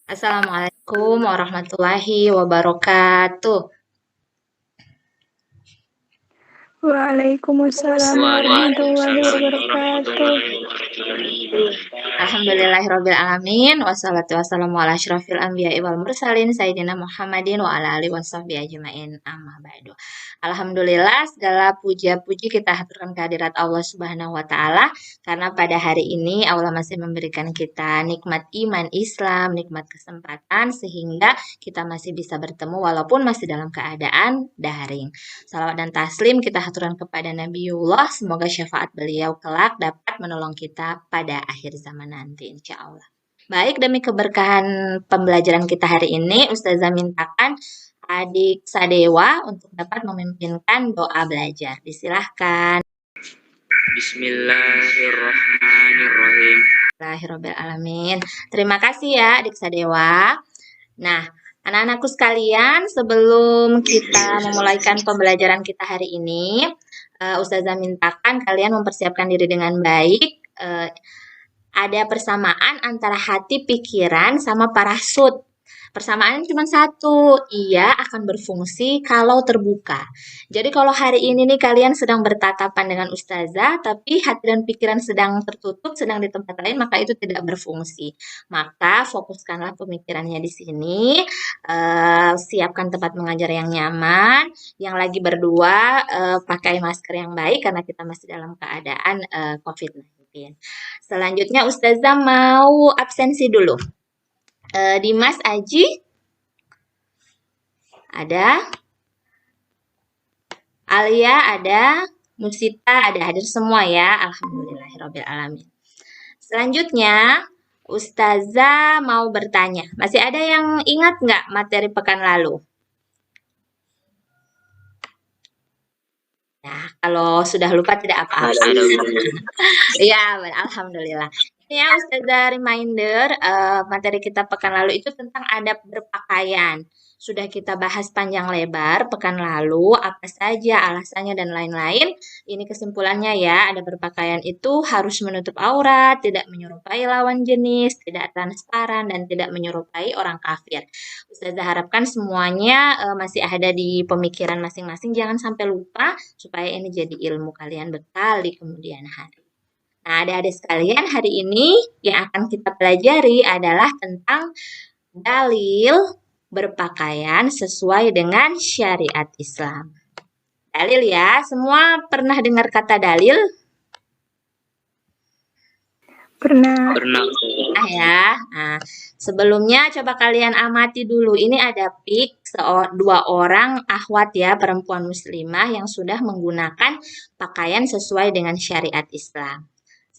Assalamualaikum warahmatullahi wabarakatuh. Waalaikumsalam warahmatullahi wabarakatuh. Alhamdulillahirrabbilalamin. Wassalatu wassalamu ala asyrafil anbiya'i wal mursalin Sayyidina Muhammadin wa ala alihi wasahbihi ajma'in amma ba'du. Alhamdulillah segala puja-puji kita haturkan kehadirat Allah Subhanahu wa taala karena pada hari ini Allah masih memberikan kita nikmat iman Islam, nikmat kesempatan sehingga kita masih bisa bertemu walaupun masih dalam keadaan daring. Salawat dan taslim kita haturkan kepada Nabiullah, semoga syafaat beliau kelak dapat menolong kita pada akhir zaman nanti insya Allah. Baik, demi keberkahan pembelajaran kita hari ini, Ustazah mintakan adik Sadewa untuk dapat memimpinkan doa belajar. Disilahkan. Bismillahirrahmanirrahim. Alhamdulillahirrahmanirrahim. Terima kasih ya adik Sadewa. Nah, anak-anakku sekalian, sebelum kita memulaikan pembelajaran kita hari ini, Ustazah mintakan kalian mempersiapkan diri dengan baik. Ada persamaan antara hati, pikiran, sama parasut. Persamaannya cuma satu, ia akan berfungsi kalau terbuka. Jadi kalau hari ini nih kalian sedang bertatapan dengan Ustazah, tapi hati dan pikiran sedang tertutup, sedang di tempat lain, maka itu tidak berfungsi. Maka fokuskanlah pemikirannya di sini, siapkan tempat mengajar yang nyaman, yang lagi berdua pakai masker yang baik karena kita masih dalam keadaan COVID-19. Selanjutnya Ustazah mau absensi dulu. Dimas Aji ada, Alia ada, Musita ada, hadir semua ya. Alhamdulillahirrabbilalamin. Selanjutnya Ustazah mau bertanya, masih ada yang ingat nggak materi pekan lalu? Nah, kalau sudah lupa tidak apa-apa. Ya, alhamdulillah. Ini ya Ustazah reminder, materi kita pekan lalu itu tentang adab berpakaian. Sudah kita bahas panjang lebar pekan lalu, apa saja alasannya dan lain-lain. Ini kesimpulannya ya, adab berpakaian itu harus menutup aurat, tidak menyerupai lawan jenis, tidak transparan, dan tidak menyerupai orang kafir. Ustazah harapkan semuanya masih ada di pemikiran masing-masing, jangan sampai lupa supaya ini jadi ilmu kalian bekal di kemudian hari. Nah, adik-adik sekalian, hari ini yang akan kita pelajari adalah tentang dalil berpakaian sesuai dengan syariat Islam. Dalil ya, semua pernah dengar kata dalil? Pernah. Nah ya, nah, sebelumnya coba kalian amati dulu. Ini ada dua orang akhwat ya, perempuan muslimah yang sudah menggunakan pakaian sesuai dengan syariat Islam.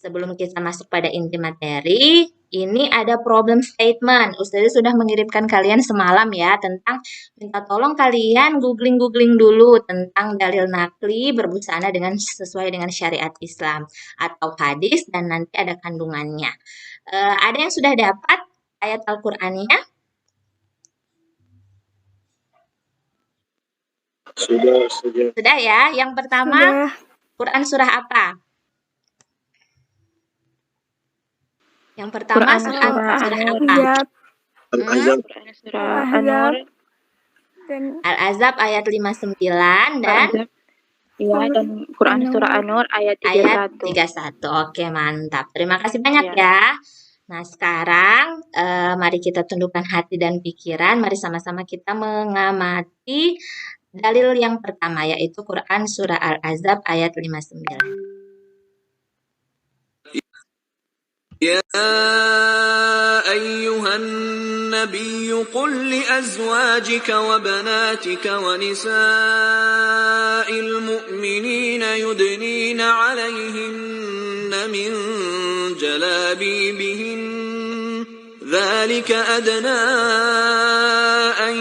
Sebelum kita masuk pada inti materi, ini ada problem statement. Ustazah sudah mengirimkan kalian semalam ya tentang minta tolong kalian googling dulu tentang dalil nakli berbusana dengan sesuai dengan syariat Islam atau hadis dan nanti ada kandungannya. Ada yang sudah dapat ayat Al-Qur'annya? Sudah ya. Yang pertama, Sudah. Quran surah apa? Yang pertama surah apa? Al-Ahzab. Al-Ahzab ayat 59 dan dan Quran surah An-Nur ayat 31. Oke, mantap. Terima kasih banyak ya. Nah, sekarang mari kita tundukkan hati dan pikiran. Mari sama-sama kita mengamati dalil yang pertama, yaitu Quran surah Al-Ahzab ayat 59. يا أيها النبي قل لأزواجك وبناتك ونساء المؤمنين يدنين عليهن من جلابيبهن ذلك أدنى أن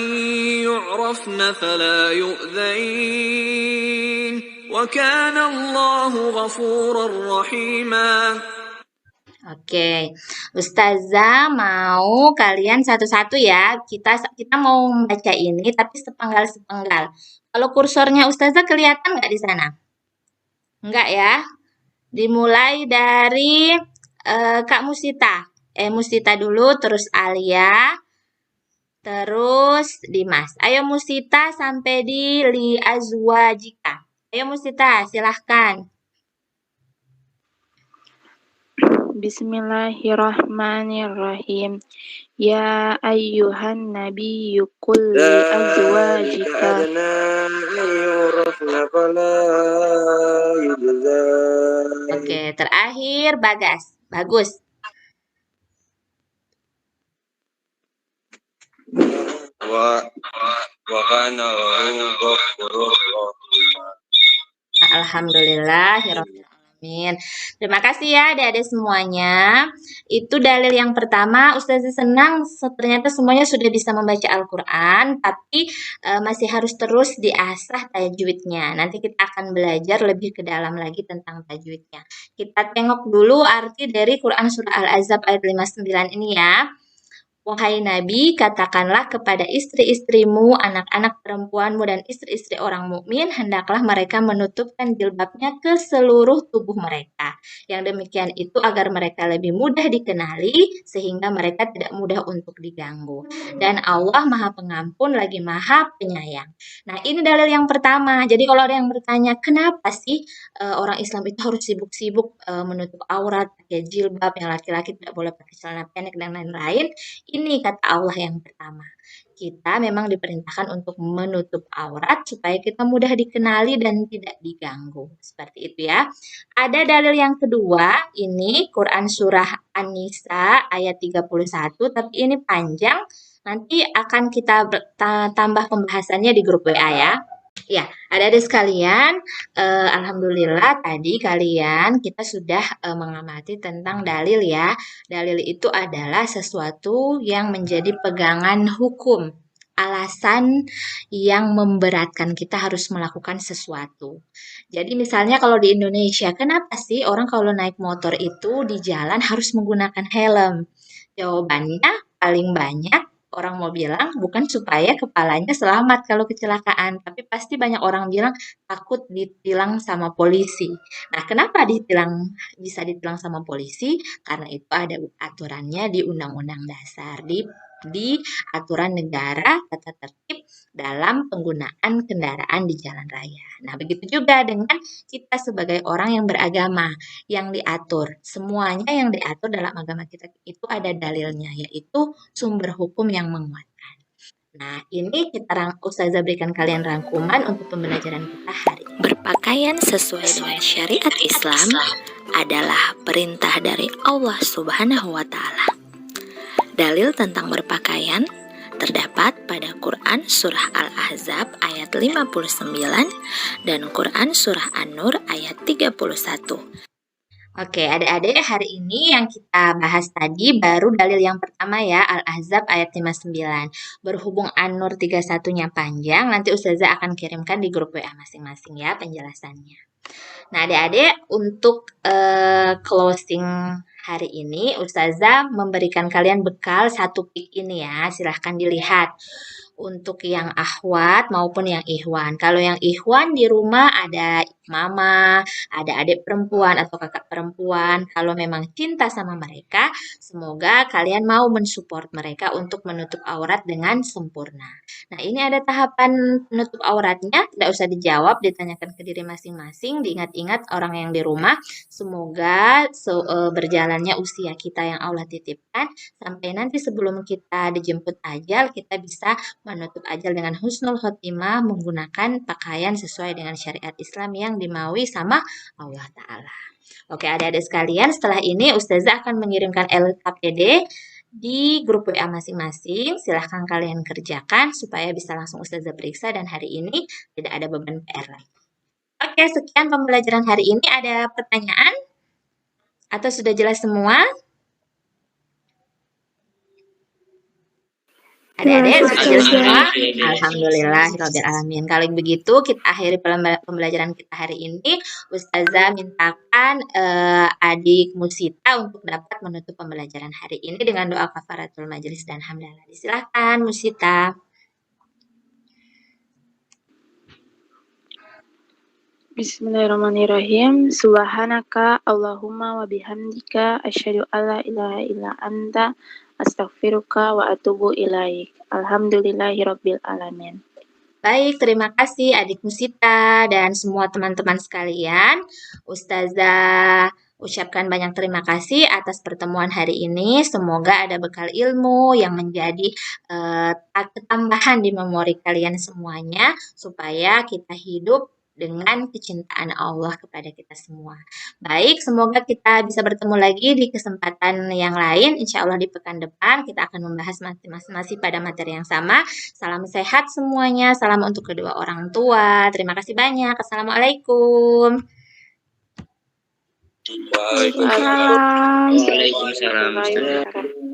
يعرفن فلا يؤذين وكان الله غفورا رحيما. Oke, Ustazah mau kalian satu-satu ya. Kita mau membaca ini tapi sepenggal-sepenggal. Kalau kursornya Ustazah kelihatan nggak di sana? Enggak ya? Dimulai dari Kak Musita. Musita dulu, terus Alia, Terus Dimas. Ayo Musita sampai di li azwajika. Ayo Musita, silahkan. Bismillahirrahmanirrahim. Ya ayyuhan nabiyyu qul li azwajika Oke, terakhir Bagas. Bagus. Alhamdulillahirrahmanirrahim. Terima kasih ya adik-adik semuanya. Itu dalil yang pertama. Ustazah senang ternyata semuanya sudah bisa membaca Al-Quran, tapi masih harus terus diasah tajwidnya. Nanti kita akan belajar lebih ke dalam lagi tentang tajwidnya. Kita tengok dulu arti dari Quran Surah Al-Ahzab ayat 59 ini ya. Wahai Nabi, katakanlah kepada istri-istrimu, anak-anak perempuanmu, dan istri-istri orang mukmin, hendaklah mereka menutupkan jilbabnya ke seluruh tubuh mereka. Yang demikian itu agar mereka lebih mudah dikenali, sehingga mereka tidak mudah untuk diganggu. Dan Allah Maha Pengampun lagi Maha Penyayang. Nah, ini dalil yang pertama. Jadi kalau ada yang bertanya, kenapa sih orang Islam itu harus sibuk-sibuk menutup aurat, pakai jilbab, yang laki-laki tidak boleh pakai celana pendek, dan lain-lain. Ini kata Allah yang pertama. Kita memang diperintahkan untuk menutup aurat supaya kita mudah dikenali dan tidak diganggu. Seperti itu ya. Ada dalil yang kedua, ini Quran Surah An-Nisa ayat 31, tapi ini panjang. Nanti akan kita tambah pembahasannya di grup WA ya. Ya, adik-adik sekalian, alhamdulillah tadi kita sudah mengamati tentang dalil ya. Dalil itu adalah sesuatu yang menjadi pegangan hukum, alasan yang memberatkan kita harus melakukan sesuatu. Jadi misalnya kalau di Indonesia, kenapa sih orang kalau naik motor itu di jalan harus menggunakan helm? Jawabannya paling banyak orang mau bilang bukan supaya kepalanya selamat kalau kecelakaan, tapi pasti banyak orang bilang takut ditilang sama polisi. Nah, kenapa bisa ditilang sama polisi? Karena itu ada aturannya di Undang-Undang Dasar, di aturan negara tata tertib dalam penggunaan kendaraan di jalan raya. Nah, begitu juga dengan kita sebagai orang yang beragama, yang diatur. Semuanya yang diatur dalam agama kita itu ada dalilnya, yaitu sumber hukum yang menguatkan. Nah, ini Ustazah berikan kalian rangkuman untuk pembelajaran kita hari ini. Berpakaian sesuai dengan syariat Islam adalah perintah dari Allah Subhanahu wa Ta'ala. Dalil tentang berpakaian terdapat pada Quran Surah Al-Ahzab ayat 59 dan Quran Surah An-Nur ayat 31. Oke, adik-adik, hari ini yang kita bahas tadi baru dalil yang pertama ya, Al-Ahzab ayat 59. Berhubung An-Nur 31-nya panjang, nanti Ustazah akan kirimkan di grup WA masing-masing ya penjelasannya. Nah, adik-adik, untuk closing hari ini, Ustazah memberikan kalian bekal satu pik ini ya, silahkan dilihat. Untuk yang akhwat maupun yang ikhwan. Kalau yang ikhwan di rumah ada mama, ada adik perempuan atau kakak perempuan. Kalau memang cinta sama mereka, semoga kalian mau mensupport mereka untuk menutup aurat dengan sempurna. Nah, ini ada tahapan menutup auratnya, tidak usah dijawab, ditanyakan ke diri masing-masing, diingat-ingat orang yang di rumah. Semoga berjalannya usia kita yang Allah titipkan, sampai nanti sebelum kita dijemput ajal, kita bisa menutup ajal dengan husnul khotimah menggunakan pakaian sesuai dengan syariat Islam yang dimaui sama Allah Ta'ala. Oke, adik-adik sekalian, setelah ini Ustazah akan mengirimkan LKPD di grup WA masing-masing. Silahkan kalian kerjakan supaya bisa langsung Ustazah periksa dan hari ini tidak ada beban PR lagi. Oke, sekian pembelajaran hari ini. Ada pertanyaan? Atau sudah jelas semua? Adik-adik sudah jelas semua? Alhamdulillahirrahmanirrahim. Kalau begitu kita akhiri pembelajaran kita hari ini. Ustazah mintakan adik Musita untuk dapat menutup pembelajaran hari ini dengan doa kafaratul majelis dan hamdalah. Silakan Musita. Bismillahirrahmanirrahim. Subhanaka Allahumma wa bihamdika asyhadu alla ilaha illa anta astaghfiruka wa atubu ilaik. Alhamdulillahirabbil alamin. Baik, terima kasih adik Musita dan semua teman-teman sekalian. Ustazah ucapkan banyak terima kasih atas pertemuan hari ini. Semoga ada bekal ilmu yang menjadi ketambahan di memori kalian semuanya, supaya kita hidup dengan kecintaan Allah kepada kita semua. Baik, semoga kita bisa bertemu lagi di kesempatan yang lain. Insya Allah di pekan depan kita akan membahas masih pada materi yang sama. Salam sehat semuanya, salam untuk kedua orang tua. Terima kasih banyak. Assalamualaikum. Waalaikumsalam. Waalaikumsalam. Waalaikumsalam. Waalaikumsalam.